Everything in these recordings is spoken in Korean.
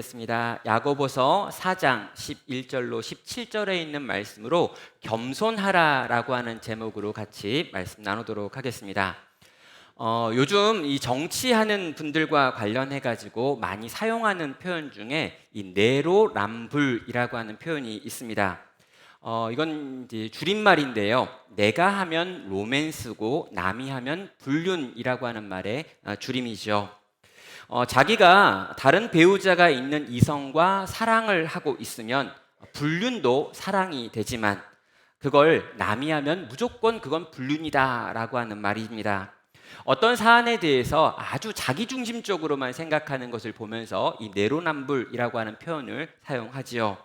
습니다. 야고보서 4장 11절로 17절에 있는 말씀으로 겸손하라라고 하는 제목으로 같이 말씀 나누도록 하겠습니다. 요즘 이 정치하는 분들과 관련해 가지고 많이 사용하는 표현 중에 이 내로남불이라고 하는 표현이 있습니다. 이건 이제 줄임말인데요. 내가 하면 로맨스고 남이 하면 불륜이라고 하는 말의 줄임이죠. 자기가 다른 배우자가 있는 이성과 사랑을 하고 있으면 불륜도 사랑이 되지만 그걸 남이 하면 무조건 그건 불륜이다라고 하는 말입니다. 어떤 사안에 대해서 아주 자기중심적으로만 생각하는 것을 보면서 이 내로남불이라고 하는 표현을 사용하지요.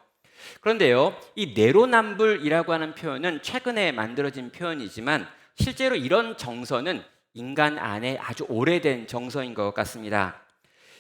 그런데요, 이 내로남불이라고 하는 표현은 최근에 만들어진 표현이지만 실제로 이런 정서는 인간 안에 아주 오래된 정서인 것 같습니다.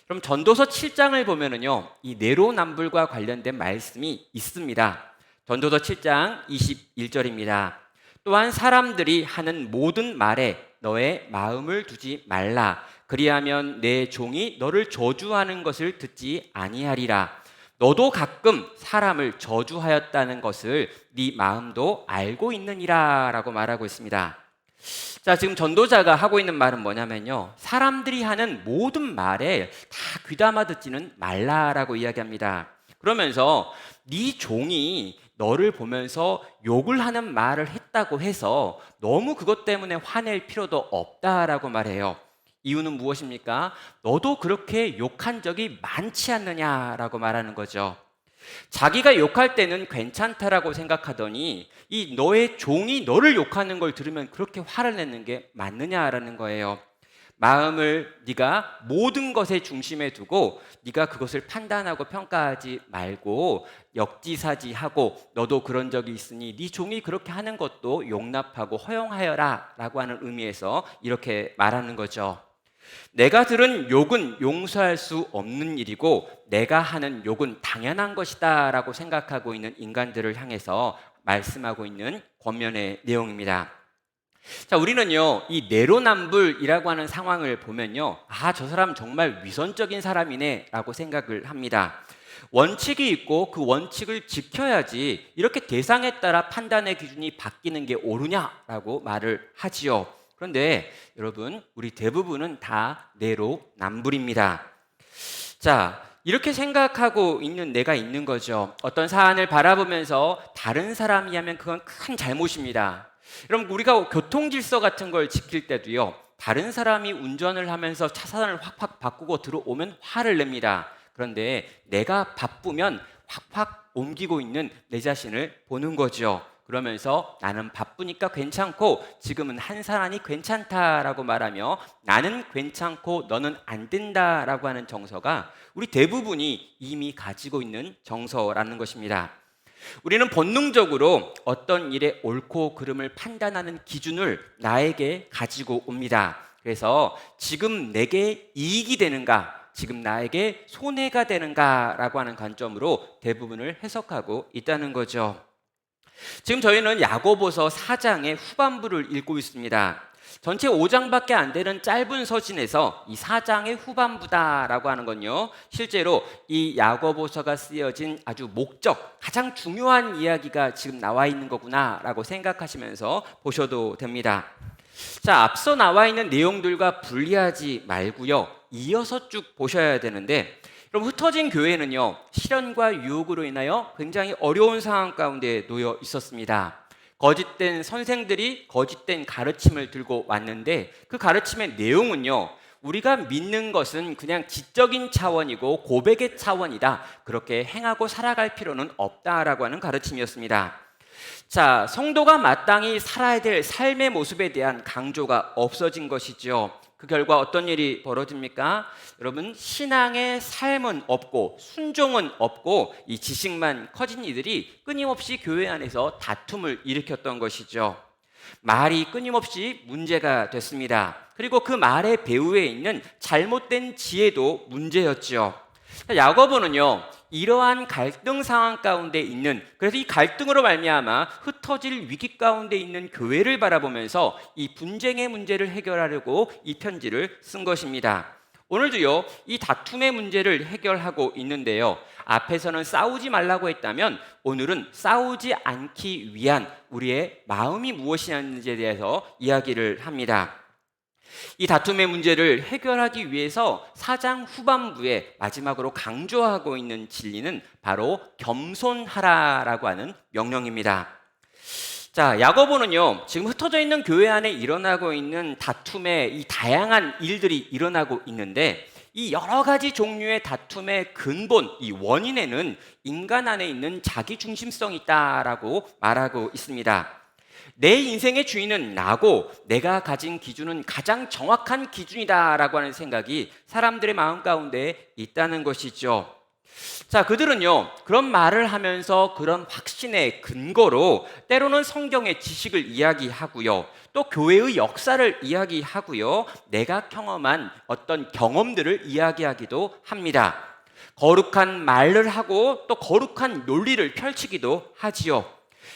그럼 전도서 7장을 보면은요, 이 내로남불과 관련된 말씀이 있습니다. 전도서 7장 21절입니다. 또한 사람들이 하는 모든 말에 너의 마음을 두지 말라. 그리하면 내 종이 너를 저주하는 것을 듣지 아니하리라. 너도 가끔 사람을 저주하였다는 것을 네 마음도 알고 있느니라 라고 말하고 있습니다. 자, 지금 전도자가 하고 있는 말은 뭐냐면요, 사람들이 하는 모든 말에 다 귀담아 듣지는 말라라고 이야기합니다. 그러면서 네 종이 너를 보면서 욕을 하는 말을 했다고 해서 너무 그것 때문에 화낼 필요도 없다라고 말해요. 이유는 무엇입니까? 너도 그렇게 욕한 적이 많지 않느냐라고 말하는 거죠. 자기가 욕할 때는 괜찮다라고 생각하더니 이 너의 종이 너를 욕하는 걸 들으면 그렇게 화를 내는 게 맞느냐라는 거예요. 마음을 네가 모든 것의 중심에 두고 네가 그것을 판단하고 평가하지 말고 역지사지하고 너도 그런 적이 있으니 네 종이 그렇게 하는 것도 용납하고 허용하여라 라고 하는 의미에서 이렇게 말하는 거죠. 내가 들은 욕은 용서할 수 없는 일이고 내가 하는 욕은 당연한 것이다 라고 생각하고 있는 인간들을 향해서 말씀하고 있는 권면의 내용입니다. 자, 우리는요, 이 내로남불이라고 하는 상황을 보면요, 저 사람 정말 위선적인 사람이네 라고 생각을 합니다. 원칙이 있고 그 원칙을 지켜야지 이렇게 대상에 따라 판단의 기준이 바뀌는 게 옳으냐라고 말을 하지요. 그런데 여러분, 우리 대부분은 다 내로남불입니다. 자, 이렇게 생각하고 있는 내가 있는 거죠. 어떤 사안을 바라보면서 다른 사람이 하면 그건 큰 잘못입니다. 여러분, 우리가 교통 질서 같은 걸 지킬 때도요, 다른 사람이 운전을 하면서 차선을 확확 바꾸고 들어오면 화를 냅니다. 그런데 내가 바쁘면 확확 옮기고 있는 내 자신을 보는 거죠. 그러면서 나는 바쁘니까 괜찮고 지금은 한 사람이 괜찮다라고 말하며 나는 괜찮고 너는 안 된다라고 하는 정서가 우리 대부분이 이미 가지고 있는 정서라는 것입니다. 우리는 본능적으로 어떤 일의 옳고 그름을 판단하는 기준을 나에게 가지고 옵니다. 그래서 지금 내게 이익이 되는가, 지금 나에게 손해가 되는가라고 하는 관점으로 대부분을 해석하고 있다는 거죠. 지금 저희는 야고보서 4장의 후반부를 읽고 있습니다. 전체 5장밖에 안 되는 짧은 서신에서 이 4장의 후반부다라고 하는 건요, 실제로 이 야고보서가 쓰여진 아주 목적, 가장 중요한 이야기가 지금 나와 있는 거구나라고 생각하시면서 보셔도 됩니다. 자, 앞서 나와 있는 내용들과 분리하지 말고요, 이어서 쭉 보셔야 되는데, 그럼 흩어진 교회는요, 시련과 유혹으로 인하여 굉장히 어려운 상황 가운데 놓여 있었습니다. 거짓된 선생들이 거짓된 가르침을 들고 왔는데 그 가르침의 내용은요, 우리가 믿는 것은 그냥 지적인 차원이고 고백의 차원이다, 그렇게 행하고 살아갈 필요는 없다라고 하는 가르침이었습니다. 자, 성도가 마땅히 살아야 될 삶의 모습에 대한 강조가 없어진 것이죠. 그 결과 어떤 일이 벌어집니까? 여러분, 신앙의 삶은 없고 순종은 없고 이 지식만 커진 이들이 끊임없이 교회 안에서 다툼을 일으켰던 것이죠. 말이 끊임없이 문제가 됐습니다. 그리고 그 말의 배후에 있는 잘못된 지혜도 문제였죠. 야고보는요, 이러한 갈등 상황 가운데 있는, 그래서 이 갈등으로 말미암아 흩어질 위기 가운데 있는 교회를 바라보면서 이 분쟁의 문제를 해결하려고 이 편지를 쓴 것입니다. 오늘도요, 이 다툼의 문제를 해결하고 있는데요. 앞에서는 싸우지 말라고 했다면 오늘은 싸우지 않기 위한 우리의 마음이 무엇이었는지에 대해서 이야기를 합니다. 이 다툼의 문제를 해결하기 위해서 4장 후반부에 마지막으로 강조하고 있는 진리는 바로 겸손하라라고 하는 명령입니다. 자, 야고보는요, 지금 흩어져 있는 교회 안에 일어나고 있는 다툼의 이 다양한 일들이 일어나고 있는데, 이 여러 가지 종류의 다툼의 근본, 이 원인에는 인간 안에 있는 자기 중심성이 있다라고 말하고 있습니다. 내 인생의 주인은 나고 내가 가진 기준은 가장 정확한 기준이다라고 하는 생각이 사람들의 마음 가운데 있다는 것이죠. 자, 그들은요, 그런 말을 하면서 그런 확신의 근거로 때로는 성경의 지식을 이야기하고요, 또 교회의 역사를 이야기하고요, 내가 경험한 어떤 경험들을 이야기하기도 합니다. 거룩한 말을 하고 또 거룩한 논리를 펼치기도 하지요.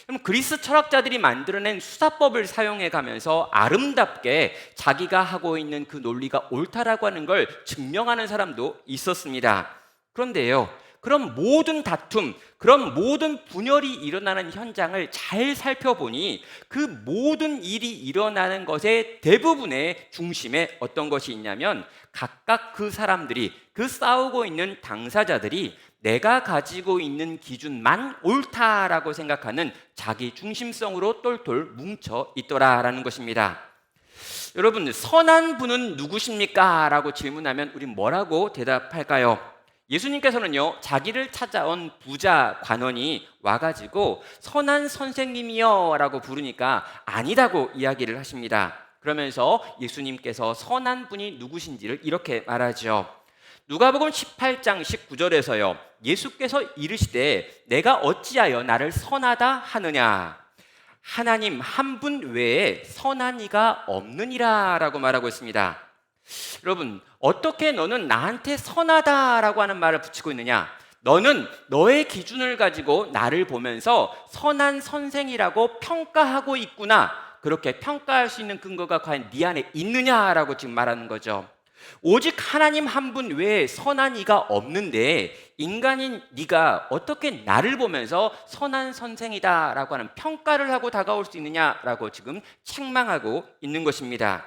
그럼 그리스 철학자들이 만들어낸 수사법을 사용해 가면서 아름답게 자기가 하고 있는 그 논리가 옳다라고 하는 걸 증명하는 사람도 있었습니다. 그런데요, 그런 모든 다툼, 그런 모든 분열이 일어나는 현장을 잘 살펴보니 그 모든 일이 일어나는 것의 대부분의 중심에 어떤 것이 있냐면 각각 그 사람들이, 그 싸우고 있는 당사자들이 내가 가지고 있는 기준만 옳다라고 생각하는 자기 중심성으로 똘똘 뭉쳐 있더라라는 것입니다. 여러분, 선한 분은 누구십니까? 라고 질문하면 우린 뭐라고 대답할까요? 예수님께서는요, 자기를 찾아온 부자 관원이 와가지고 선한 선생님이여 라고 부르니까 아니다고 이야기를 하십니다. 그러면서 예수님께서 선한 분이 누구신지를 이렇게 말하죠. 누가복음 18장 19절에서요, 예수께서 이르시되 내가 어찌하여 나를 선하다 하느냐, 하나님 한 분 외에 선한 이가 없느니라 라고 말하고 있습니다. 여러분, 어떻게 너는 나한테 선하다라고 하는 말을 붙이고 있느냐? 너는 너의 기준을 가지고 나를 보면서 선한 선생이라고 평가하고 있구나. 그렇게 평가할 수 있는 근거가 과연 네 안에 있느냐라고 지금 말하는 거죠. 오직 하나님 한 분 외에 선한 이가 없는데 인간인 네가 어떻게 나를 보면서 선한 선생이다라고 하는 평가를 하고 다가올 수 있느냐라고 지금 책망하고 있는 것입니다.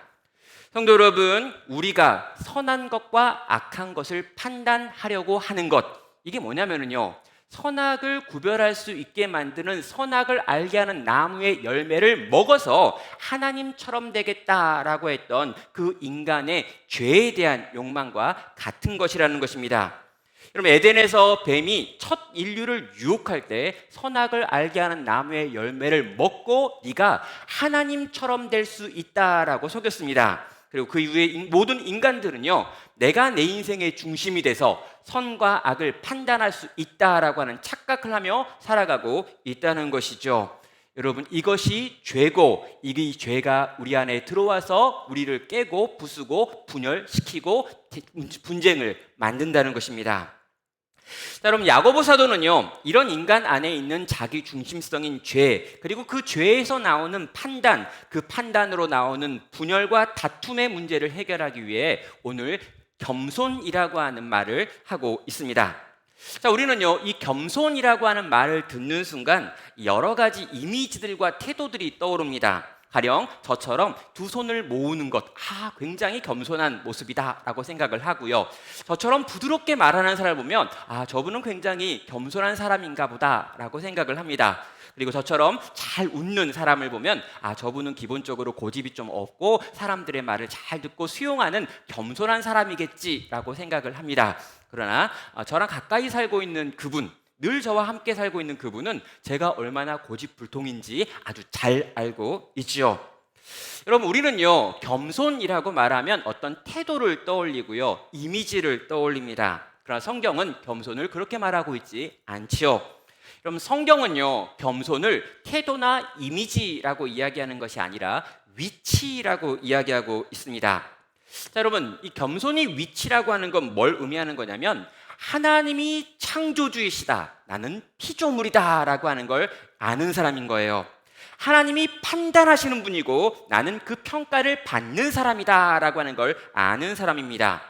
성도 여러분, 우리가 선한 것과 악한 것을 판단하려고 하는 것, 이게 뭐냐면요, 선악을 구별할 수 있게 만드는 선악을 알게 하는 나무의 열매를 먹어서 하나님처럼 되겠다라고 했던 그 인간의 죄에 대한 욕망과 같은 것이라는 것입니다. 여러분, 에덴에서 뱀이 첫 인류를 유혹할 때 선악을 알게 하는 나무의 열매를 먹고 네가 하나님처럼 될 수 있다라고 속였습니다. 그리고 그 이후에 모든 인간들은요, 내가 내 인생의 중심이 돼서 선과 악을 판단할 수 있다라고 하는 착각을 하며 살아가고 있다는 것이죠. 여러분, 이것이 죄고, 이 죄가 우리 안에 들어와서 우리를 깨고 부수고 분열시키고 분쟁을 만든다는 것입니다. 자, 여러분, 야고보 사도는요, 이런 인간 안에 있는 자기 중심성인 죄, 그리고 그 죄에서 나오는 판단, 그 판단으로 나오는 분열과 다툼의 문제를 해결하기 위해 오늘 겸손이라고 하는 말을 하고 있습니다. 자, 우리는요, 이 겸손이라고 하는 말을 듣는 순간 여러 가지 이미지들과 태도들이 떠오릅니다. 가령 저처럼 두 손을 모으는 것, 굉장히 겸손한 모습이다 라고 생각을 하고요, 저처럼 부드럽게 말하는 사람을 보면 저분은 굉장히 겸손한 사람인가 보다 라고 생각을 합니다. 그리고 저처럼 잘 웃는 사람을 보면 저분은 기본적으로 고집이 좀 없고 사람들의 말을 잘 듣고 수용하는 겸손한 사람이겠지 라고 생각을 합니다. 그러나 저랑 가까이 살고 있는 그분, 늘 저와 함께 살고 있는 그분은 제가 얼마나 고집불통인지 아주 잘 알고 있죠. 여러분, 우리는요, 겸손이라고 말하면 어떤 태도를 떠올리고요, 이미지를 떠올립니다. 그러나 성경은 겸손을 그렇게 말하고 있지 않지요. 여러분, 성경은요, 겸손을 태도나 이미지라고 이야기하는 것이 아니라 위치라고 이야기하고 있습니다. 자, 여러분, 이 겸손이 위치라고 하는 건 뭘 의미하는 거냐면 하나님이 창조주이시다, 나는 피조물이다 라고 하는 걸 아는 사람인 거예요. 하나님이 판단하시는 분이고 나는 그 평가를 받는 사람이다 라고 하는 걸 아는 사람입니다.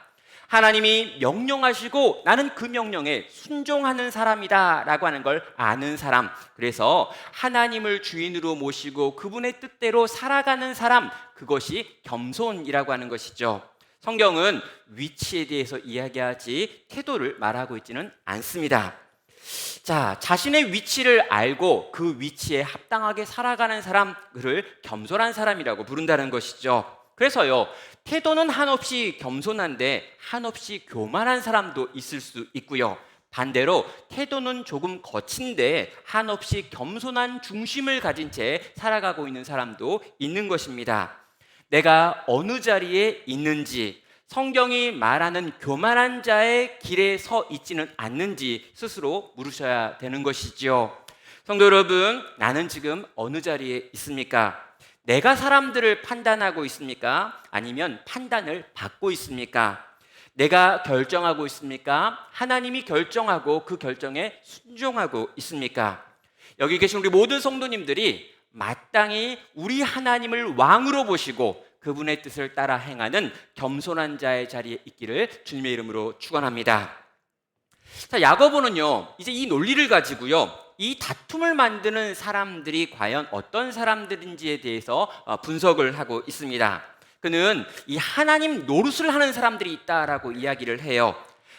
하나님이 명령하시고 나는 그 명령에 순종하는 사람이다 라고 하는 걸 아는 사람, 그래서 하나님을 주인으로 모시고 그분의 뜻대로 살아가는 사람, 그것이 겸손이라고 하는 것이죠. 성경은 위치에 대해서 이야기하지 태도를 말하고 있지는 않습니다. 자, 자신의 위치를 알고 그 위치에 합당하게 살아가는 사람을 겸손한 사람이라고 부른다는 것이죠. 그래서요, 태도는 한없이 겸손한데 한없이 교만한 사람도 있을 수 있고요, 반대로 태도는 조금 거친데 한없이 겸손한 중심을 가진 채 살아가고 있는 사람도 있는 것입니다. 내가 어느 자리에 있는지, 성경이 말하는 교만한 자의 길에 서 있지는 않는지 스스로 물으셔야 되는 것이지요. 성도 여러분, 나는 지금 어느 자리에 있습니까? 내가 사람들을 판단하고 있습니까? 아니면 판단을 받고 있습니까? 내가 결정하고 있습니까? 하나님이 결정하고 그 결정에 순종하고 있습니까? 여기 계신 우리 모든 성도님들이 마땅히 우리 하나님을 왕으로 보시고 그분의 뜻을 따라 행하는 겸손한 자의 자리에 있기를 주님의 이름으로 축원합니다. 자, 야고보는요, 이제 이 논리를 가지고요, 이 다툼을 만드는 사람들이 과연 어떤 사람들인지에 대해서 분석을 하고 있습니다. 그는 이 하나님 노릇을 하는 사람들이 있다라고 이야기를 해요.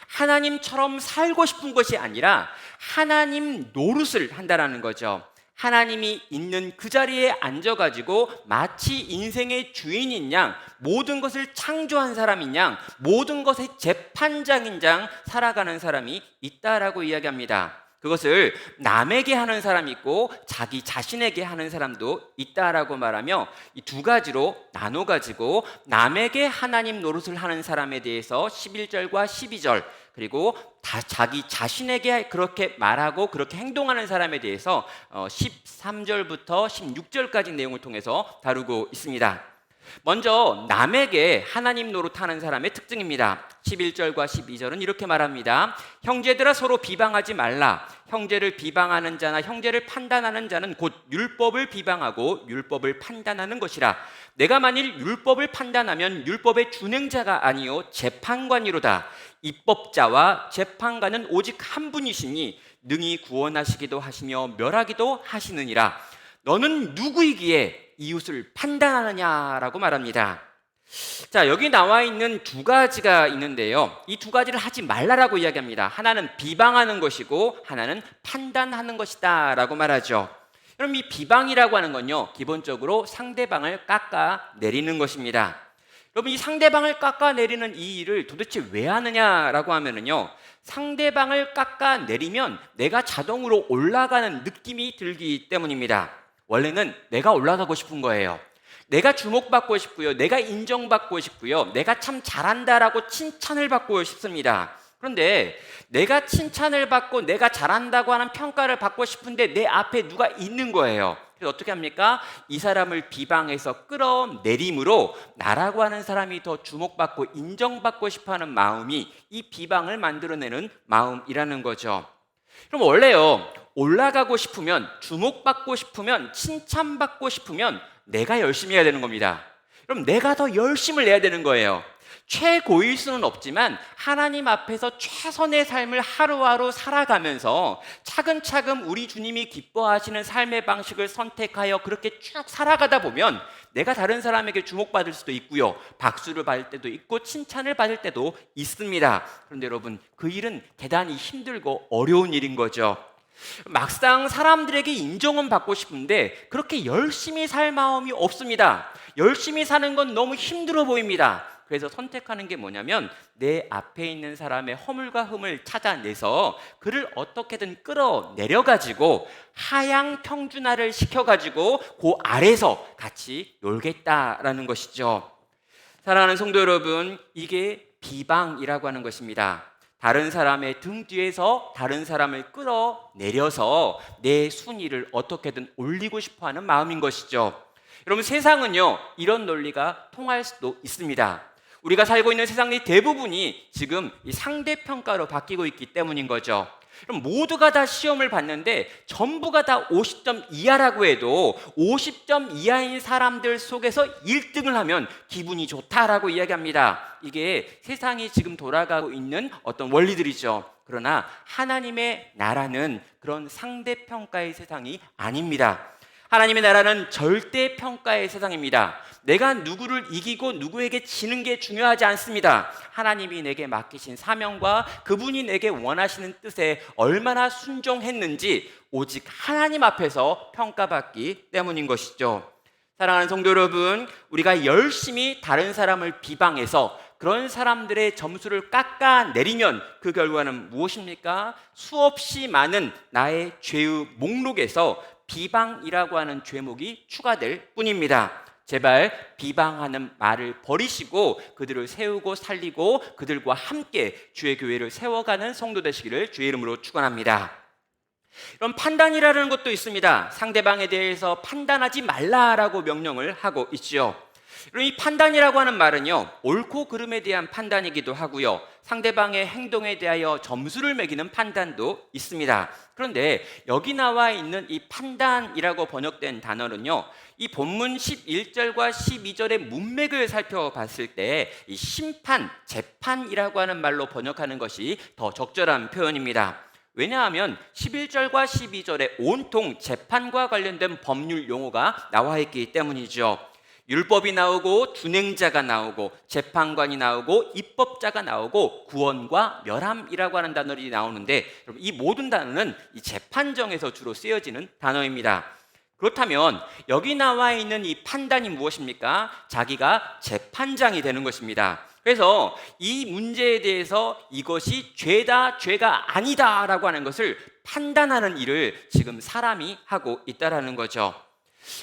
하나님처럼 살고 싶은 것이 아니라 하나님 노릇을 한다라는 거죠. 하나님이 있는 그 자리에 앉아가지고 마치 인생의 주인인 양, 모든 것을 창조한 사람인 양, 모든 것의 재판장인 양 살아가는 사람이 있다라고 이야기합니다. 그것을 남에게 하는 사람이 있고 자기 자신에게 하는 사람도 있다라고 말하며 이 두 가지로 나눠가지고 남에게 하나님 노릇을 하는 사람에 대해서 11절과 12절, 그리고 자기 자신에게 그렇게 말하고 그렇게 행동하는 사람에 대해서 13절부터 16절까지 내용을 통해서 다루고 있습니다. 먼저 남에게 하나님 노릇하는 사람의 특징입니다. 11절과 12절은 이렇게 말합니다. 형제들아, 서로 비방하지 말라. 형제를 비방하는 자나 형제를 판단하는 자는 곧 율법을 비방하고 율법을 판단하는 것이라. 내가 만일 율법을 판단하면 율법의 준행자가 아니요 재판관이로다. 입법자와 재판관은 오직 한 분이시니 능히 구원하시기도 하시며 멸하기도 하시느니라. 너는 누구이기에 이웃을 판단하느냐라고 말합니다. 자, 여기 나와 있는 두 가지가 있는데요, 이 두 가지를 하지 말라라고 이야기합니다. 하나는 비방하는 것이고 하나는 판단하는 것이다 라고 말하죠. 그럼 이 비방이라고 하는 건요, 기본적으로 상대방을 깎아내리는 것입니다. 여러분, 이 상대방을 깎아내리는 이 일을 도대체 왜 하느냐라고 하면은요, 상대방을 깎아내리면 내가 자동으로 올라가는 느낌이 들기 때문입니다. 원래는 내가 올라가고 싶은 거예요. 내가 주목받고 싶고요, 내가 인정받고 싶고요, 내가 참 잘한다라고 칭찬을 받고 싶습니다. 그런데 내가 칭찬을 받고 내가 잘한다고 하는 평가를 받고 싶은데 내 앞에 누가 있는 거예요. 그래서 어떻게 합니까? 이 사람을 비방해서 끌어내림으로 나라고 하는 사람이 더 주목받고 인정받고 싶어하는 마음이 이 비방을 만들어내는 마음이라는 거죠. 그럼 원래요, 올라가고 싶으면, 주목받고 싶으면, 칭찬받고 싶으면 내가 열심히 해야 되는 겁니다. 그럼 내가 더 열심을 내야 되는 거예요. 최고일 수는 없지만 하나님 앞에서 최선의 삶을 하루하루 살아가면서 차근차근 우리 주님이 기뻐하시는 삶의 방식을 선택하여 그렇게 쭉 살아가다 보면 내가 다른 사람에게 주목받을 수도 있고요, 박수를 받을 때도 있고 칭찬을 받을 때도 있습니다. 그런데 여러분, 그 일은 대단히 힘들고 어려운 일인 거죠. 막상 사람들에게 인정은 받고 싶은데 그렇게 열심히 살 마음이 없습니다. 열심히 사는 건 너무 힘들어 보입니다. 그래서 선택하는 게 뭐냐면 내 앞에 있는 사람의 허물과 흠을 찾아내서 그를 어떻게든 끌어내려가지고 하향 평준화를 시켜가지고 그 아래서 같이 놀겠다라는 것이죠. 사랑하는 성도 여러분, 이게 비방이라고 하는 것입니다. 다른 사람의 등 뒤에서 다른 사람을 끌어내려서 내 순위를 어떻게든 올리고 싶어하는 마음인 것이죠. 여러분, 세상은요, 이런 논리가 통할 수도 있습니다. 우리가 살고 있는 세상의 대부분이 지금 이 상대평가로 바뀌고 있기 때문인 거죠. 그럼 모두가 다 시험을 봤는데 전부가 다 50점 이하라고 해도 50점 이하인 사람들 속에서 1등을 하면 기분이 좋다라고 이야기합니다. 이게 세상이 지금 돌아가고 있는 어떤 원리들이죠. 그러나 하나님의 나라는 그런 상대평가의 세상이 아닙니다. 하나님의 나라는 절대평가의 세상입니다. 내가 누구를 이기고 누구에게 지는 게 중요하지 않습니다. 하나님이 내게 맡기신 사명과 그분이 내게 원하시는 뜻에 얼마나 순종했는지 오직 하나님 앞에서 평가받기 때문인 것이죠. 사랑하는 성도 여러분, 우리가 열심히 다른 사람을 비방해서 그런 사람들의 점수를 깎아내리면 그 결과는 무엇입니까? 수없이 많은 나의 죄의 목록에서 비방이라고 하는 죄목이 추가될 뿐입니다. 제발 비방하는 말을 버리시고 그들을 세우고 살리고 그들과 함께 주의 교회를 세워가는 성도 되시기를 주의 이름으로 축원합니다. 이런 판단이라는 것도 있습니다. 상대방에 대해서 판단하지 말라라고 명령을 하고 있지요. 이 판단이라고 하는 말은요, 옳고 그름에 대한 판단이기도 하고요, 상대방의 행동에 대하여 점수를 매기는 판단도 있습니다. 그런데 여기 나와 있는 이 판단이라고 번역된 단어는요, 이 본문 11절과 12절의 문맥을 살펴봤을 때 이 심판, 재판이라고 하는 말로 번역하는 것이 더 적절한 표현입니다. 왜냐하면 11절과 12절에 온통 재판과 관련된 법률 용어가 나와 있기 때문이죠. 율법이 나오고 준행자가 나오고 재판관이 나오고 입법자가 나오고 구원과 멸함이라고 하는 단어들이 나오는데, 이 모든 단어는 이 재판정에서 주로 쓰여지는 단어입니다. 그렇다면 여기 나와 있는 이 판단이 무엇입니까? 자기가 재판장이 되는 것입니다. 그래서 이 문제에 대해서 이것이 죄다 죄가 아니다라고 하는 것을 판단하는 일을 지금 사람이 하고 있다라는 거죠.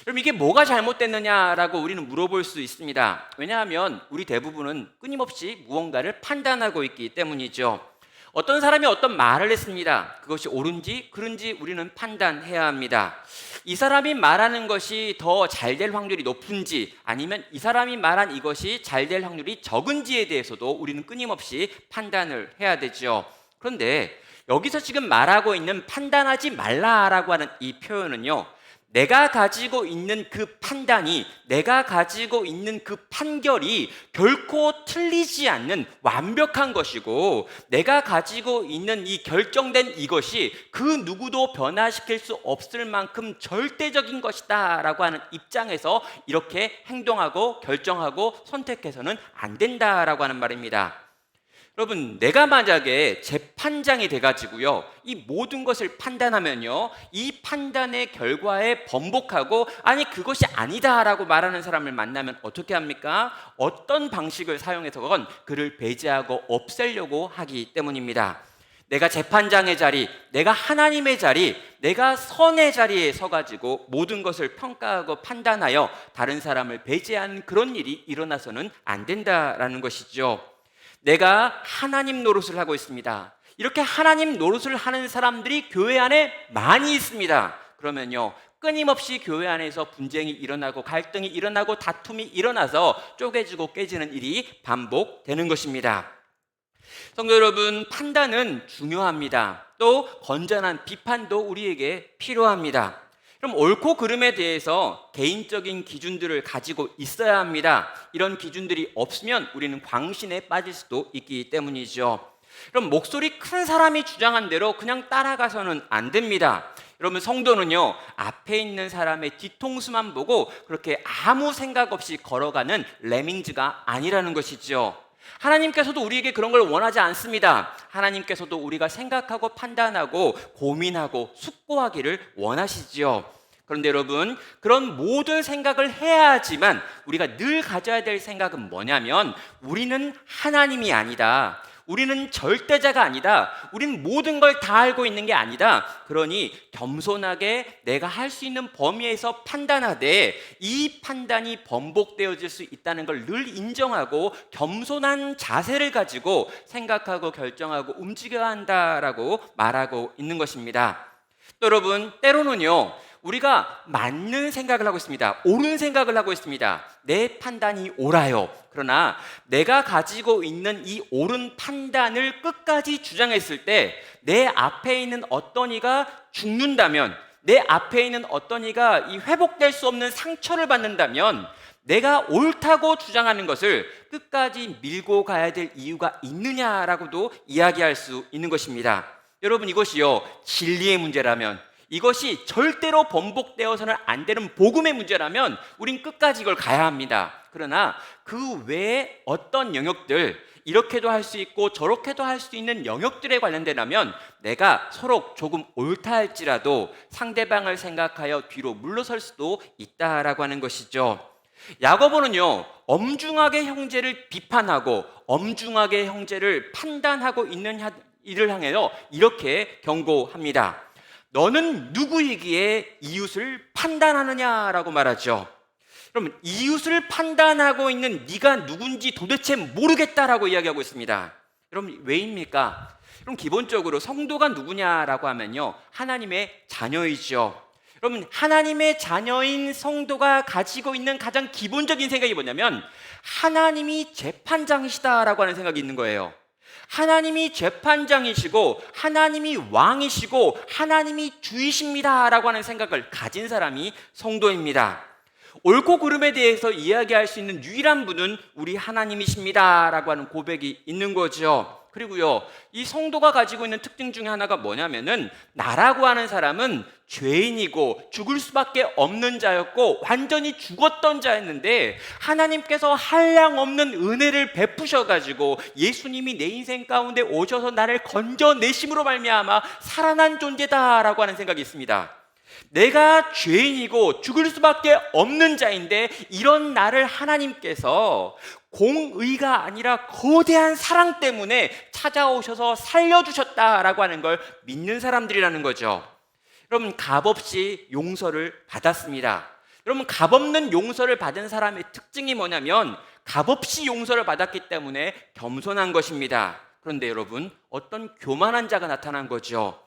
그럼 이게 뭐가 잘못됐느냐라고 우리는 물어볼 수 있습니다. 왜냐하면 우리 대부분은 끊임없이 무언가를 판단하고 있기 때문이죠. 어떤 사람이 어떤 말을 했습니다. 그것이 옳은지 그른지 우리는 판단해야 합니다. 이 사람이 말하는 것이 더 잘 될 확률이 높은지, 아니면 이 사람이 말한 이것이 잘 될 확률이 적은지에 대해서도 우리는 끊임없이 판단을 해야 되죠. 그런데 여기서 지금 말하고 있는 판단하지 말라라고 하는 이 표현은요, 내가 가지고 있는 그 판단이, 내가 가지고 있는 그 판결이 결코 틀리지 않는 완벽한 것이고, 내가 가지고 있는 이 결정된 이것이 그 누구도 변화시킬 수 없을 만큼 절대적인 것이다 라고 하는 입장에서 이렇게 행동하고 결정하고 선택해서는 안 된다라고 하는 말입니다. 여러분, 내가 만약에 재판장이 돼가지고요, 이 모든 것을 판단하면요, 이 판단의 결과에 번복하고 아니 그것이 아니다라고 말하는 사람을 만나면 어떻게 합니까? 어떤 방식을 사용해서건 그를 배제하고 없애려고 하기 때문입니다. 내가 재판장의 자리, 내가 하나님의 자리, 내가 선의 자리에 서가지고 모든 것을 평가하고 판단하여 다른 사람을 배제하는 그런 일이 일어나서는 안 된다라는 것이죠. 내가 하나님 노릇을 하고 있습니다. 이렇게 하나님 노릇을 하는 사람들이 교회 안에 많이 있습니다. 그러면요, 끊임없이 교회 안에서 분쟁이 일어나고 갈등이 일어나고 다툼이 일어나서 쪼개지고 깨지는 일이 반복되는 것입니다. 성도 여러분, 판단은 중요합니다. 또 건전한 비판도 우리에게 필요합니다. 그럼 옳고 그름에 대해서 개인적인 기준들을 가지고 있어야 합니다. 이런 기준들이 없으면 우리는 광신에 빠질 수도 있기 때문이죠. 그럼 목소리 큰 사람이 주장한 대로 그냥 따라가서는 안 됩니다. 여러분, 성도는요, 앞에 있는 사람의 뒤통수만 보고 그렇게 아무 생각 없이 걸어가는 레밍즈가 아니라는 것이죠. 하나님께서도 우리에게 그런 걸 원하지 않습니다. 하나님께서도 우리가 생각하고 판단하고 고민하고 숙고하기를 원하시지요. 그런데 여러분, 그런 모든 생각을 해야지만 우리가 늘 가져야 될 생각은 뭐냐면, 우리는 하나님이 아니다. 우리는 절대자가 아니다. 우리는 모든 걸 다 알고 있는 게 아니다. 그러니 겸손하게 내가 할 수 있는 범위에서 판단하되 이 판단이 번복되어질 수 있다는 걸 늘 인정하고 겸손한 자세를 가지고 생각하고 결정하고 움직여야 한다라고 말하고 있는 것입니다. 또 여러분, 때로는요, 우리가 맞는 생각을 하고 있습니다. 옳은 생각을 하고 있습니다. 내 판단이 옳아요. 그러나 내가 가지고 있는 이 옳은 판단을 끝까지 주장했을 때 내 앞에 있는 어떤 이가 죽는다면, 내 앞에 있는 어떤 이가 이 회복될 수 없는 상처를 받는다면 내가 옳다고 주장하는 것을 끝까지 밀고 가야 될 이유가 있느냐라고도 이야기할 수 있는 것입니다. 여러분, 이것이요, 진리의 문제라면, 이것이 절대로 번복되어서는 안 되는 복음의 문제라면 우린 끝까지 이걸 가야 합니다. 그러나 그 외에 어떤 영역들, 이렇게도 할 수 있고 저렇게도 할 수 있는 영역들에 관련되라면 내가 서로 조금 옳다 할지라도 상대방을 생각하여 뒤로 물러설 수도 있다라고 하는 것이죠. 야고보는요, 엄중하게 형제를 비판하고 엄중하게 형제를 판단하고 있는 이를 향하여 이렇게 경고합니다. 너는 누구이기에 이웃을 판단하느냐라고 말하죠. 그럼 이웃을 판단하고 있는 네가 누군지 도대체 모르겠다라고 이야기하고 있습니다. 여러분, 왜입니까? 그럼 기본적으로 성도가 누구냐라고 하면요, 하나님의 자녀이죠. 여러분, 하나님의 자녀인 성도가 가지고 있는 가장 기본적인 생각이 뭐냐면 하나님이 재판장이시다라고 하는 생각이 있는 거예요. 하나님이 재판장이시고 하나님이 왕이시고 하나님이 주이십니다라고 하는 생각을 가진 사람이 성도입니다. 옳고 그름에 대해서 이야기할 수 있는 유일한 분은 우리 하나님이십니다라고 하는 고백이 있는 거죠. 그리고요, 이 성도가 가지고 있는 특징 중에 하나가 뭐냐면은 나라고 하는 사람은 죄인이고 죽을 수밖에 없는 자였고 완전히 죽었던 자였는데 하나님께서 한량없는 은혜를 베푸셔가지고 예수님이 내 인생 가운데 오셔서 나를 건져내심으로 말미암아 살아난 존재다라고 하는 생각이 있습니다. 내가 죄인이고 죽을 수밖에 없는 자인데 이런 나를 하나님께서 공의가 아니라 거대한 사랑 때문에 찾아오셔서 살려주셨다라고 하는 걸 믿는 사람들이라는 거죠. 여러분, 값없이 용서를 받았습니다. 여러분, 값없는 용서를 받은 사람의 특징이 뭐냐면 값없이 용서를 받았기 때문에 겸손한 것입니다. 그런데 여러분, 어떤 교만한 자가 나타난 거죠.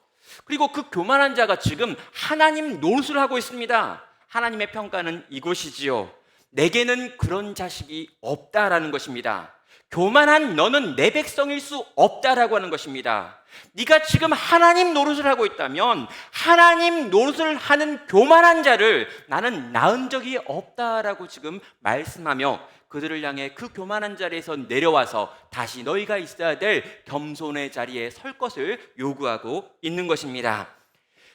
그리고 그 교만한 자가 지금 하나님 노릇을 하고 있습니다. 하나님의 평가는 이것이지요. 내게는 그런 자식이 없다라는 것입니다. 교만한 너는 내 백성일 수 없다라고 하는 것입니다. 네가 지금 하나님 노릇을 하고 있다면 하나님 노릇을 하는 교만한 자를 나는 낳은 적이 없다라고 지금 말씀하며 그들을 향해 그 교만한 자리에서 내려와서 다시 너희가 있어야 될 겸손의 자리에 설 것을 요구하고 있는 것입니다.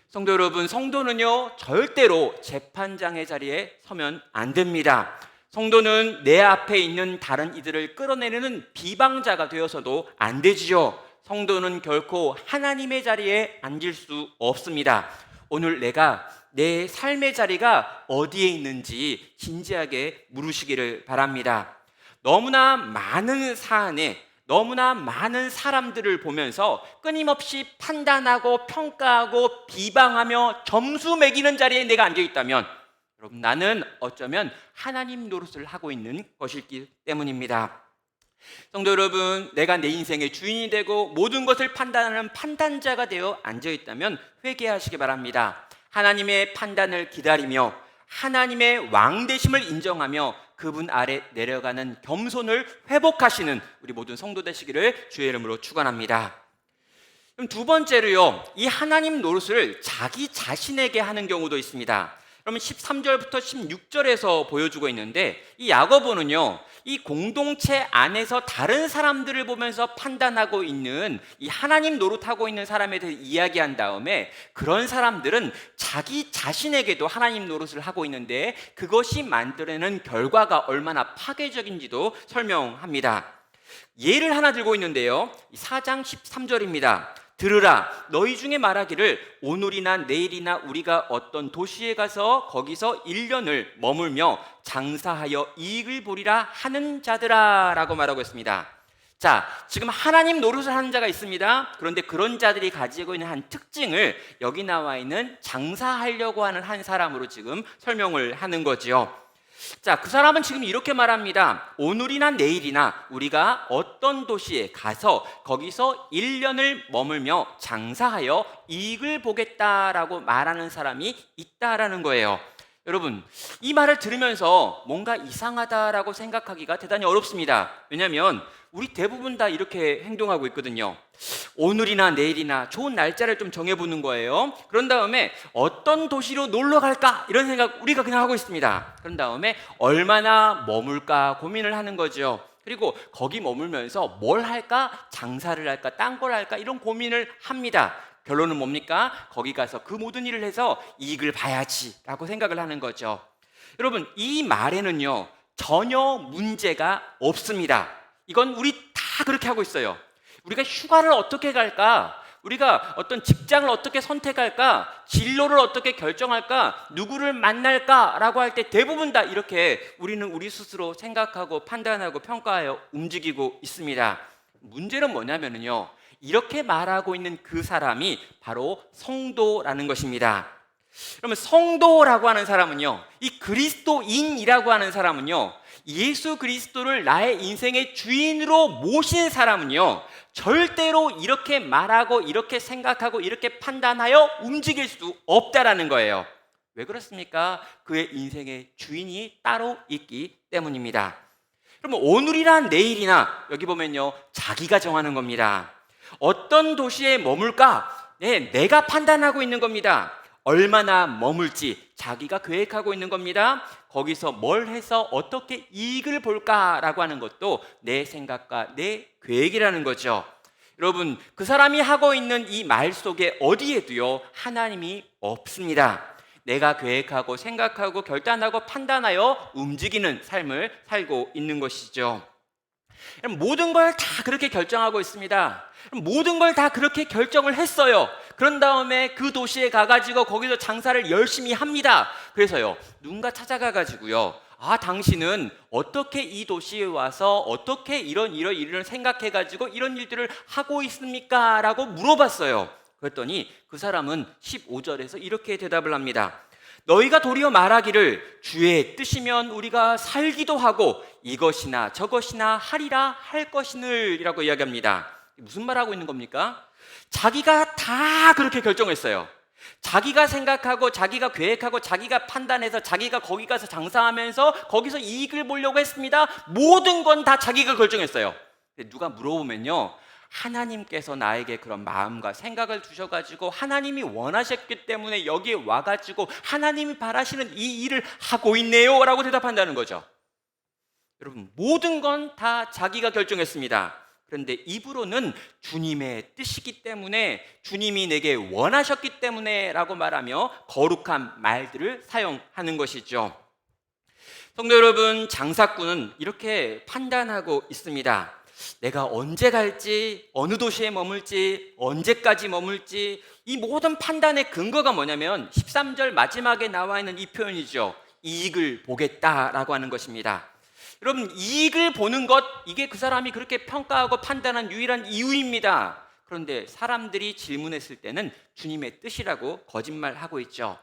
성도 여러분, 성도는요 절대로 재판장의 자리에 서면 안 됩니다. 성도는 내 앞에 있는 다른 이들을 끌어내리는 비방자가 되어서도 안 되지요. 성도는 결코 하나님의 자리에 앉을 수 없습니다. 오늘 내가 내 삶의 자리가 어디에 있는지 진지하게 물으시기를 바랍니다. 너무나 많은 사안에 너무나 많은 사람들을 보면서 끊임없이 판단하고 평가하고 비방하며 점수 매기는 자리에 내가 앉아 있다면 여러분, 나는 어쩌면 하나님 노릇을 하고 있는 것이기 때문입니다. 성도 여러분, 내가 내 인생의 주인이 되고 모든 것을 판단하는 판단자가 되어 앉아 있다면 회개하시기 바랍니다. 하나님의 판단을 기다리며 하나님의 왕되심을 인정하며 그분 아래 내려가는 겸손을 회복하시는 우리 모든 성도 되시기를 주의 이름으로 축원합니다. 그럼 두 번째로요, 이 하나님 노릇을 자기 자신에게 하는 경우도 있습니다. 그러면 13절부터 16절에서 보여주고 있는데 이 야고보는요, 이 공동체 안에서 다른 사람들을 보면서 판단하고 있는 이 하나님 노릇하고 있는 사람에 대해 이야기한 다음에 그런 사람들은 자기 자신에게도 하나님 노릇을 하고 있는데 그것이 만들어내는 결과가 얼마나 파괴적인지도 설명합니다. 예를 하나 들고 있는데요, 4장 13절입니다. 들으라, 너희 중에 말하기를 오늘이나 내일이나 우리가 어떤 도시에 가서 거기서 1년을 머물며 장사하여 이익을 보리라 하는 자들아 라고 말하고 있습니다. 자, 지금 하나님 노릇을 하는 자가 있습니다. 그런데 그런 자들이 가지고 있는 한 특징을 여기 나와 있는 장사하려고 하는 한 사람으로 지금 설명을 하는 거지요. 자, 그 사람은 지금 이렇게 말합니다. 오늘이나 내일이나 우리가 어떤 도시에 가서 거기서 1년을 머물며 장사하여 이익을 보겠다라고 말하는 사람이 있다라는 거예요. 여러분, 이 말을 들으면서 뭔가 이상하다라고 생각하기가 대단히 어렵습니다. 왜냐하면 우리 대부분 다 이렇게 행동하고 있거든요. 오늘이나 내일이나 좋은 날짜를 좀 정해보는 거예요. 그런 다음에 어떤 도시로 놀러 갈까? 이런 생각 우리가 그냥 하고 있습니다. 그런 다음에 얼마나 머물까 고민을 하는 거죠. 그리고 거기 머물면서 뭘 할까? 장사를 할까? 딴 걸 할까? 이런 고민을 합니다. 결론은 뭡니까? 거기 가서 그 모든 일을 해서 이익을 봐야지 라고 생각을 하는 거죠. 여러분, 이 말에는요 전혀 문제가 없습니다. 이건 우리 다 그렇게 하고 있어요. 우리가 휴가를 어떻게 갈까? 우리가 어떤 직장을 어떻게 선택할까? 진로를 어떻게 결정할까? 누구를 만날까? 라고 할 때 대부분 다 이렇게 우리는 우리 스스로 생각하고 판단하고 평가하여 움직이고 있습니다. 문제는 뭐냐면요, 이렇게 말하고 있는 그 사람이 바로 성도라는 것입니다. 그러면 성도라고 하는 사람은요, 이 그리스도인이라고 하는 사람은요, 예수 그리스도를 나의 인생의 주인으로 모신 사람은요, 절대로 이렇게 말하고 이렇게 생각하고 이렇게 판단하여 움직일 수 없다라는 거예요. 왜 그렇습니까? 그의 인생의 주인이 따로 있기 때문입니다. 그러면 오늘이나 내일이나 여기 보면요, 자기가 정하는 겁니다. 어떤 도시에 머물까? 네, 내가 판단하고 있는 겁니다. 얼마나 머물지 자기가 계획하고 있는 겁니다. 거기서 뭘 해서 어떻게 이익을 볼까라고 하는 것도 내 생각과 내 계획이라는 거죠. 여러분, 그 사람이 하고 있는 이 말 속에 어디에도요 하나님이 없습니다. 내가 계획하고 생각하고 결단하고 판단하여 움직이는 삶을 살고 있는 것이죠. 모든 걸 다 그렇게 결정하고 있습니다. 모든 걸 다 그렇게 결정을 했어요. 그런 다음에 그 도시에 가가지고 거기서 장사를 열심히 합니다. 그래서요, 누군가 찾아가가지고요, 아, 당신은 어떻게 이 도시에 와서 어떻게 이런 일을 생각해가지고 이런 일들을 하고 있습니까? 라고 물어봤어요. 그랬더니 그 사람은 15절에서 이렇게 대답을 합니다. 너희가 도리어 말하기를 주의 뜻이면 우리가 살기도 하고 이것이나 저것이나 하리라 할 것이늘 이라고 이야기합니다. 무슨 말하고 있는 겁니까? 자기가 다 그렇게 결정했어요. 자기가 생각하고 자기가 계획하고 자기가 판단해서 자기가 거기 가서 장사하면서 거기서 이익을 보려고 했습니다. 모든 건 다 자기가 결정했어요. 근데 누가 물어보면요, 하나님께서 나에게 그런 마음과 생각을 주셔가지고 하나님이 원하셨기 때문에 여기에 와가지고 하나님이 바라시는 이 일을 하고 있네요 라고 대답한다는 거죠. 여러분, 모든 건 다 자기가 결정했습니다. 그런데 입으로는 주님의 뜻이기 때문에, 주님이 내게 원하셨기 때문에 라고 말하며 거룩한 말들을 사용하는 것이죠. 성도 여러분, 장사꾼은 이렇게 판단하고 있습니다. 내가 언제 갈지, 어느 도시에 머물지, 언제까지 머물지, 이 모든 판단의 근거가 뭐냐면 13절 마지막에 나와 있는 이 표현이죠. 이익을 보겠다라고 하는 것입니다. 여러분, 이익을 보는 것, 이게 그 사람이 그렇게 평가하고 판단한 유일한 이유입니다. 그런데 사람들이 질문했을 때는 주님의 뜻이라고 거짓말하고 있죠.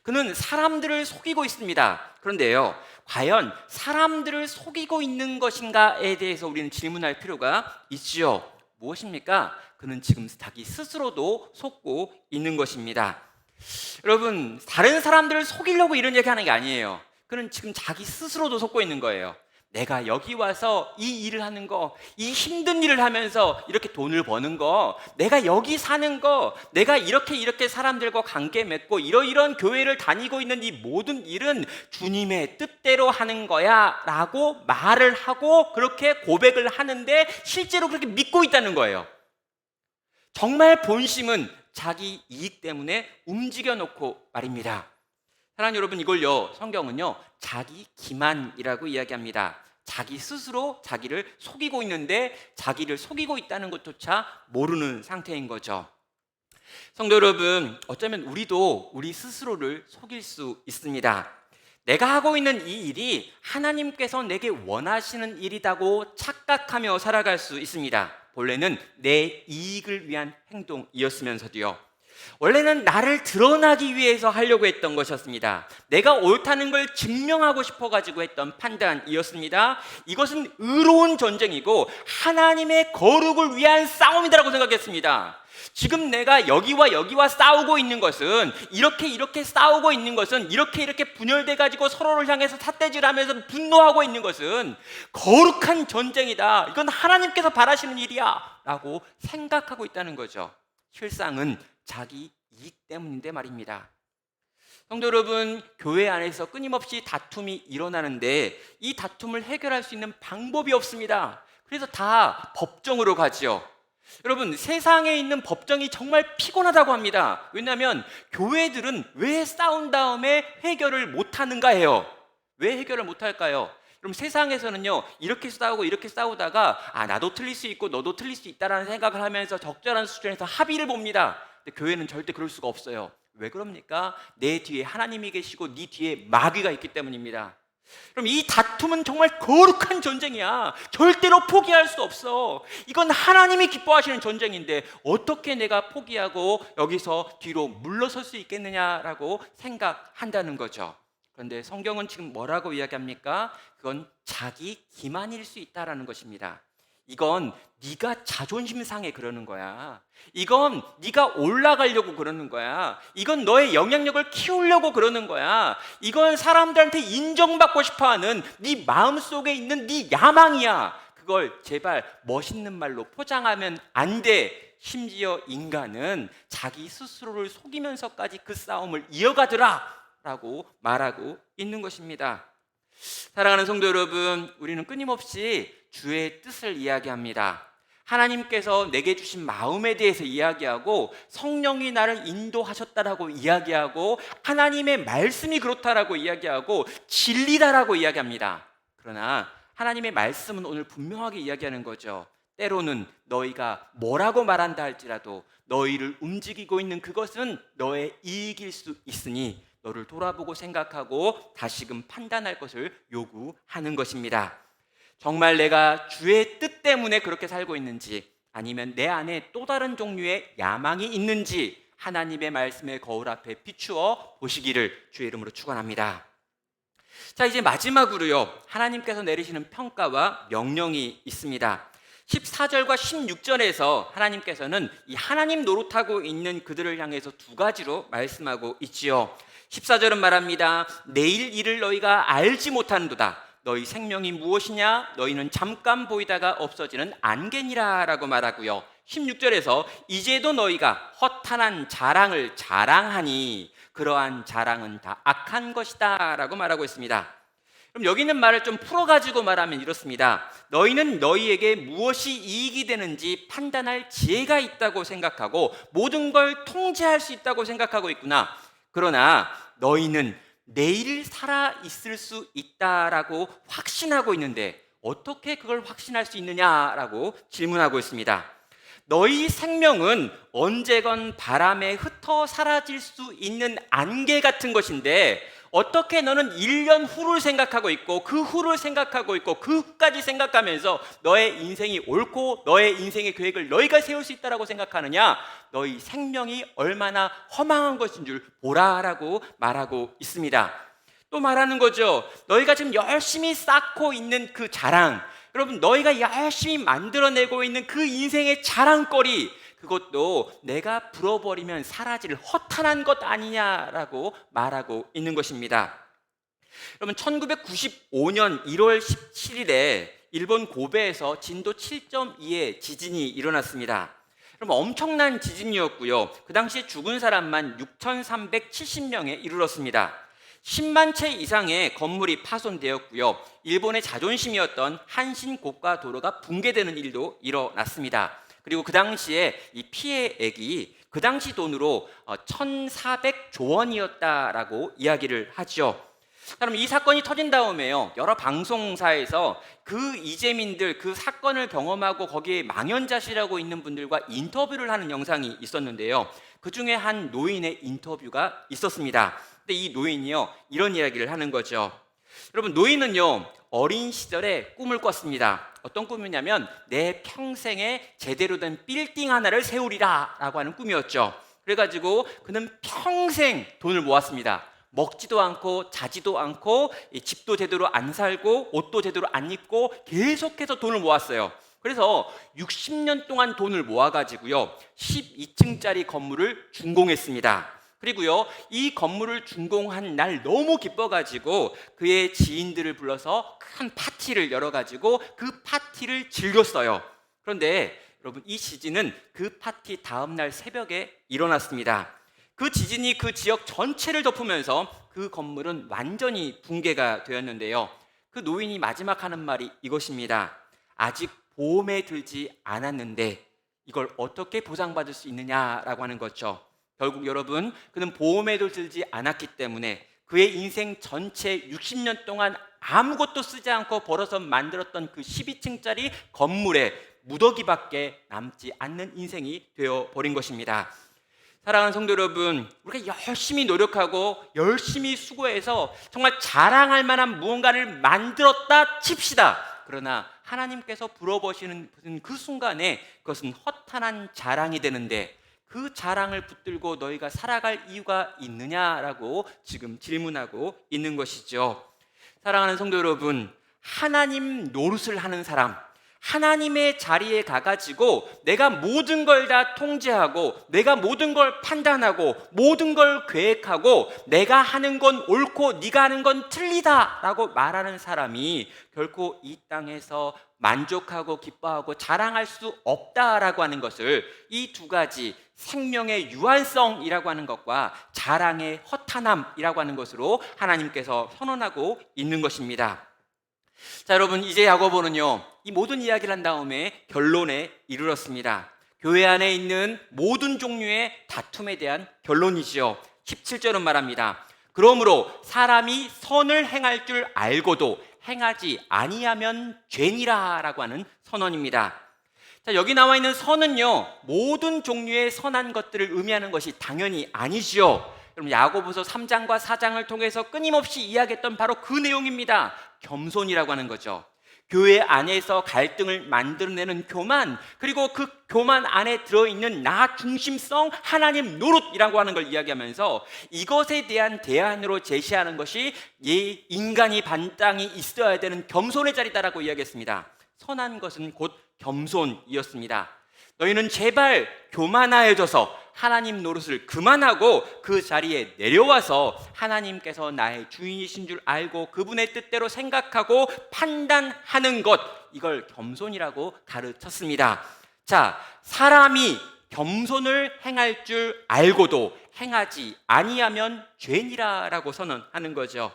그는 사람들을 속이고 있습니다. 그런데요, 과연 사람들을 속이고 있는 것인가에 대해서 우리는 질문할 필요가 있지요. 무엇입니까? 그는 지금 자기 스스로도 속고 있는 것입니다. 여러분, 다른 사람들을 속이려고 이런 얘기하는 게 아니에요. 그는 지금 자기 스스로도 속고 있는 거예요. 내가 여기 와서 이 일을 하는 거, 이 힘든 일을 하면서 이렇게 돈을 버는 거, 내가 여기 사는 거, 내가 이렇게 사람들과 관계 맺고 이런 교회를 다니고 있는 이 모든 일은 주님의 뜻대로 하는 거야 라고 말을 하고 그렇게 고백을 하는데 실제로 그렇게 믿고 있다는 거예요. 정말 본심은 자기 이익 때문에 움직여 놓고 말입니다. 사랑하는 여러분, 이걸요, 성경은요, 자기 기만이라고 이야기합니다. 자기 스스로 자기를 속이고 있는데 자기를 속이고 있다는 것조차 모르는 상태인 거죠. 성도 여러분, 어쩌면 우리도 우리 스스로를 속일 수 있습니다. 내가 하고 있는 이 일이 하나님께서 내게 원하시는 일이라고 착각하며 살아갈 수 있습니다. 본래는 내 이익을 위한 행동이었으면서도요. 원래는 나를 드러나기 위해서 하려고 했던 것이었습니다. 내가 옳다는 걸 증명하고 싶어가지고 했던 판단이었습니다. 이것은 의로운 전쟁이고 하나님의 거룩을 위한 싸움이라고 생각했습니다. 지금 내가 여기와 여기와 싸우고 있는 것은 이렇게 싸우고 있는 것은 이렇게 분열돼 가지고 서로를 향해서 삿대질하면서 분노하고 있는 것은 거룩한 전쟁이다. 이건 하나님께서 바라시는 일이야 라고 생각하고 있다는 거죠. 실상은 자기 이익 때문인데 말입니다. 성도 여러분, 교회 안에서 끊임없이 다툼이 일어나는데 이 다툼을 해결할 수 있는 방법이 없습니다. 그래서 다 법정으로 가지요. 여러분, 세상에 있는 법정이 정말 피곤하다고 합니다. 왜냐하면 교회들은 왜 싸운 다음에 해결을 못하는가 해요. 왜 해결을 못할까요? 그럼 세상에서는요, 이렇게 싸우고 이렇게 싸우다가 나도 틀릴 수 있고 너도 틀릴 수 있다라는 생각을 하면서 적절한 수준에서 합의를 봅니다. 근데 교회는 절대 그럴 수가 없어요. 왜 그럽니까? 내 뒤에 하나님이 계시고 네 뒤에 마귀가 있기 때문입니다. 그럼 이 다툼은 정말 거룩한 전쟁이야. 절대로 포기할 수 없어. 이건 하나님이 기뻐하시는 전쟁인데 어떻게 내가 포기하고 여기서 뒤로 물러설 수 있겠느냐라고 생각한다는 거죠. 그런데 성경은 지금 뭐라고 이야기합니까? 그건 자기 기만일 수 있다라는 것입니다. 이건 네가 자존심 상해 그러는 거야. 이건 네가 올라가려고 그러는 거야. 이건 너의 영향력을 키우려고 그러는 거야. 이건 사람들한테 인정받고 싶어하는 네 마음속에 있는 네 야망이야. 그걸 제발 멋있는 말로 포장하면 안 돼. 심지어 인간은 자기 스스로를 속이면서까지 그 싸움을 이어가더라 라고 말하고 있는 것입니다. 사랑하는 성도 여러분, 우리는 끊임없이 주의 뜻을 이야기합니다. 하나님께서 내게 주신 마음에 대해서 이야기하고 성령이 나를 인도하셨다라고 이야기하고 하나님의 말씀이 그렇다라고 이야기하고 진리다라고 이야기합니다. 그러나 하나님의 말씀은 오늘 분명하게 이야기하는 거죠. 때로는 너희가 뭐라고 말한다 할지라도 너희를 움직이고 있는 그것은 너의 이익일 수 있으니 너를 돌아보고 생각하고 다시금 판단할 것을 요구하는 것입니다. 정말 내가 주의 뜻 때문에 그렇게 살고 있는지 아니면 내 안에 또 다른 종류의 야망이 있는지 하나님의 말씀의 거울 앞에 비추어 보시기를 주의 이름으로 축원합니다. 자, 이제 마지막으로요, 하나님께서 내리시는 평가와 명령이 있습니다. 14절과 16절에서 하나님께서는 이 하나님 노릇하고 있는 그들을 향해서 두 가지로 말씀하고 있지요. 14절은 말합니다. 내일 일을 너희가 알지 못하는도다. 너희 생명이 무엇이냐? 너희는 잠깐 보이다가 없어지는 안개니라 라고 말하고요. 16절에서 이제도 너희가 허탄한 자랑을 자랑하니 그러한 자랑은 다 악한 것이다 라고 말하고 있습니다. 그럼 여기 있는 말을 좀 풀어가지고 말하면 이렇습니다. 너희는 너희에게 무엇이 이익이 되는지 판단할 지혜가 있다고 생각하고 모든 걸 통제할 수 있다고 생각하고 있구나. 그러나 너희는 내일 살아 있을 수 있다라고 확신하고 있는데 어떻게 그걸 확신할 수 있느냐라고 질문하고 있습니다. 너희 생명은 언제건 바람에 흩어 사라질 수 있는 안개 같은 것인데 어떻게 너는 1년 후를 생각하고 있고 그 후를 생각하고 있고 그 후까지 생각하면서 너의 인생이 옳고 너의 인생의 계획을 너희가 세울 수 있다라고 생각하느냐? 너희 생명이 얼마나 허망한 것인 줄 보라라고 말하고 있습니다. 또 말하는 거죠. 너희가 지금 열심히 쌓고 있는 그 자랑, 여러분 너희가 열심히 만들어내고 있는 그 인생의 자랑거리, 그것도 내가 불어버리면 사라질 허탄한 것 아니냐라고 말하고 있는 것입니다. 여러분 1995년 1월 17일에 일본 고베에서 진도 7.2의 지진이 일어났습니다. 여러분 엄청난 지진이었고요. 그 당시에 죽은 사람만 6,370명에 이르렀습니다. 10만 채 이상의 건물이 파손되었고요. 일본의 자존심이었던 한신 고가 도로가 붕괴되는 일도 일어났습니다. 그리고 그 당시에 이 피해액이 그 당시 돈으로 1,400조 원이었다라고 이야기를 하죠. 그럼 이 사건이 터진 다음에요, 여러 방송사에서 그 이재민들, 그 사건을 경험하고 거기에 망연자실하고 있는 분들과 인터뷰를 하는 영상이 있었는데요. 그 중에 한 노인의 인터뷰가 있었습니다. 근데 이 노인이요, 이런 이야기를 하는 거죠. 여러분 노인은요, 어린 시절에 꿈을 꿨습니다. 어떤 꿈이냐면 내 평생에 제대로 된 빌딩 하나를 세우리라 라고 하는 꿈이었죠. 그래가지고 그는 평생 돈을 모았습니다. 먹지도 않고 자지도 않고 집도 제대로 안 살고 옷도 제대로 안 입고 계속해서 돈을 모았어요. 그래서 60년 동안 돈을 모아가지고요 12층짜리 건물을 준공했습니다. 그리고요 이 건물을 준공한 날 너무 기뻐가지고 그의 지인들을 불러서 큰 파티를 열어가지고 그 파티를 즐겼어요. 그런데 여러분, 이 지진은 그 파티 다음 날 새벽에 일어났습니다. 그 지진이 그 지역 전체를 덮으면서 그 건물은 완전히 붕괴가 되었는데요. 그 노인이 마지막 하는 말이 이것입니다. 아직 보험에 들지 않았는데 이걸 어떻게 보상받을 수 있느냐라고 하는 거죠. 결국 여러분, 그는 보험에도 들지 않았기 때문에 그의 인생 전체 60년 동안 아무것도 쓰지 않고 벌어서 만들었던 그 12층짜리 건물에 무더기밖에 남지 않는 인생이 되어버린 것입니다. 사랑하는 성도 여러분, 우리가 열심히 노력하고 열심히 수고해서 정말 자랑할 만한 무언가를 만들었다 칩시다. 그러나 하나님께서 불어보시는 그 순간에 그것은 허탄한 자랑이 되는데 그 자랑을 붙들고 너희가 살아갈 이유가 있느냐라고 지금 질문하고 있는 것이죠. 사랑하는 성도 여러분, 하나님 노릇을 하는 사람, 하나님의 자리에 가가지고 내가 모든 걸 다 통제하고 내가 모든 걸 판단하고 모든 걸 계획하고 내가 하는 건 옳고 네가 하는 건 틀리다라고 말하는 사람이 결코 이 땅에서 만족하고 기뻐하고 자랑할 수 없다라고 하는 것을 이 두 가지 생명의 유한성이라고 하는 것과 자랑의 허탄함이라고 하는 것으로 하나님께서 선언하고 있는 것입니다. 자, 여러분, 이제 야고보는요 이 모든 이야기를 한 다음에 결론에 이르렀습니다. 교회 안에 있는 모든 종류의 다툼에 대한 결론이지요. 17절은 말합니다. 그러므로 사람이 선을 행할 줄 알고도 행하지 아니하면 죄니라 라고 하는 선언입니다. 자, 여기 나와 있는 선은요 모든 종류의 선한 것들을 의미하는 것이 당연히 아니지요. 여러분, 야고보서 3장과 4장을 통해서 끊임없이 이야기했던 바로 그 내용입니다. 겸손이라고 하는 거죠. 교회 안에서 갈등을 만들어내는 교만, 그리고 그 교만 안에 들어있는 나 중심성 하나님 노릇이라고 하는 걸 이야기하면서 이것에 대한 대안으로 제시하는 것이 이 인간이 반땅이 있어야 되는 겸손의 자리다라고 이야기했습니다. 선한 것은 곧 겸손이었습니다. 너희는 제발 교만하여져서 하나님 노릇을 그만하고 그 자리에 내려와서 하나님께서 나의 주인이신 줄 알고 그분의 뜻대로 생각하고 판단하는 것, 이걸 겸손이라고 가르쳤습니다. 자, 사람이 겸손을 행할 줄 알고도 행하지 아니하면 죄니라라고 선언하는 거죠.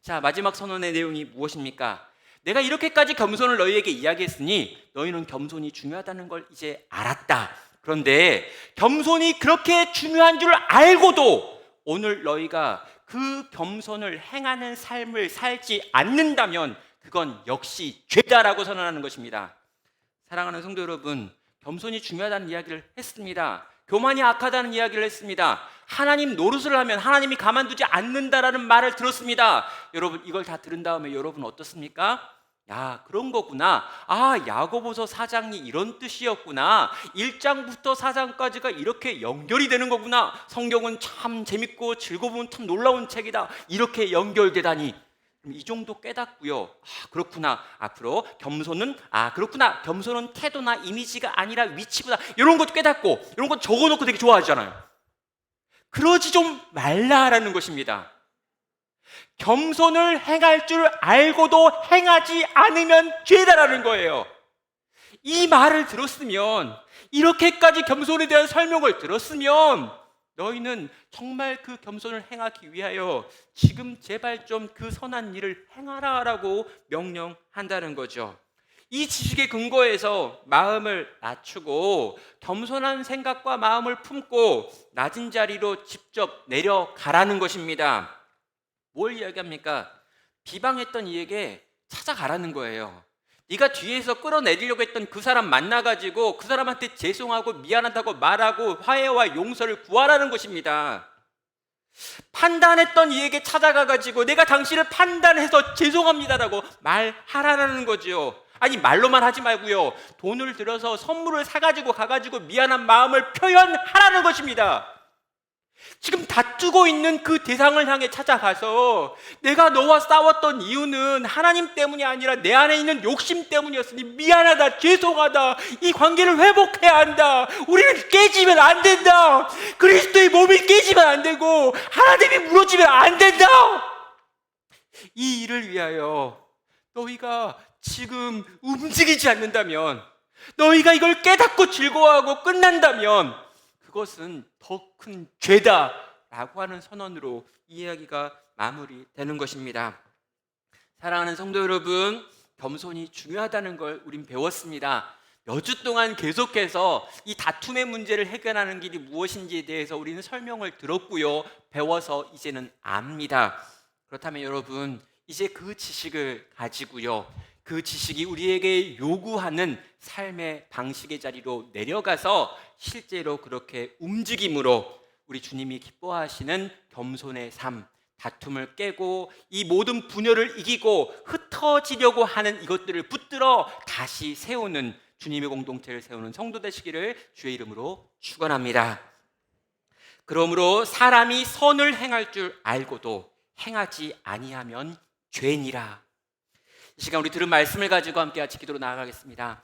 자, 마지막 선언의 내용이 무엇입니까? 내가 이렇게까지 겸손을 너희에게 이야기했으니 너희는 겸손이 중요하다는 걸 이제 알았다. 그런데 겸손이 그렇게 중요한 줄 알고도 오늘 너희가 그 겸손을 행하는 삶을 살지 않는다면 그건 역시 죄다라고 선언하는 것입니다. 사랑하는 성도 여러분, 겸손이 중요하다는 이야기를 했습니다. 교만이 악하다는 이야기를 했습니다. 하나님 노릇을 하면 하나님이 가만두지 않는다라는 말을 들었습니다. 여러분, 이걸 다 들은 다음에 여러분 어떻습니까? 야, 그런 거구나. 아, 야고보서 4장이 이런 뜻이었구나. 1장부터 4장까지가 이렇게 연결이 되는 거구나. 성경은 참 재밌고 즐거운 참 놀라운 책이다. 이렇게 연결되다니. 이 정도 깨닫고요. 아, 그렇구나. 앞으로 겸손은 그렇구나. 겸손은 태도나 이미지가 아니라 위치보다, 이런 것도 깨닫고 이런 것 적어놓고 되게 좋아하잖아요. 그러지 좀 말라라는 것입니다. 겸손을 행할 줄 알고도 행하지 않으면 죄다라는 거예요. 이 말을 들었으면, 이렇게까지 겸손에 대한 설명을 들었으면 너희는 정말 그 겸손을 행하기 위하여 지금 제발 좀 그 선한 일을 행하라라고 명령한다는 거죠. 이 지식의 근거에서 마음을 낮추고 겸손한 생각과 마음을 품고 낮은 자리로 직접 내려가라는 것입니다. 뭘 이야기합니까? 비방했던 이에게 찾아가라는 거예요. 네가 뒤에서 끌어내리려고 했던 그 사람 만나가지고 그 사람한테 죄송하고 미안하다고 말하고 화해와 용서를 구하라는 것입니다. 판단했던 이에게 찾아가가지고 내가 당신을 판단해서 죄송합니다라고 말하라는 거죠. 아니, 말로만 하지 말고요, 돈을 들여서 선물을 사가지고 가가지고 미안한 마음을 표현하라는 것입니다. 지금 다투고 있는 그 대상을 향해 찾아가서 내가 너와 싸웠던 이유는 하나님 때문이 아니라 내 안에 있는 욕심 때문이었으니 미안하다, 죄송하다, 이 관계를 회복해야 한다, 우리는 깨지면 안 된다, 그리스도의 몸이 깨지면 안 되고 하나님이 무너지면 안 된다. 이 일을 위하여 너희가 지금 움직이지 않는다면, 너희가 이걸 깨닫고 즐거워하고 끝난다면 그것은 더 큰 죄다라고 하는 선언으로 이야기가 마무리되는 것입니다. 사랑하는 성도 여러분, 겸손이 중요하다는 걸 우린 배웠습니다. 몇 주 동안 계속해서 이 다툼의 문제를 해결하는 길이 무엇인지에 대해서 우리는 설명을 들었고요, 배워서 이제는 압니다. 그렇다면 여러분, 이제 그 지식을 가지고요, 그 지식이 우리에게 요구하는 삶의 방식의 자리로 내려가서 실제로 그렇게 움직임으로 우리 주님이 기뻐하시는 겸손의 삶, 다툼을 깨고 이 모든 분열을 이기고 흩어지려고 하는 이것들을 붙들어 다시 세우는, 주님의 공동체를 세우는 성도 되시기를 주의 이름으로 축원합니다. 그러므로 사람이 선을 행할 줄 알고도 행하지 아니하면 죄니라. 이 시간 우리 들은 말씀을 가지고 함께 같이 기도로 나아가겠습니다.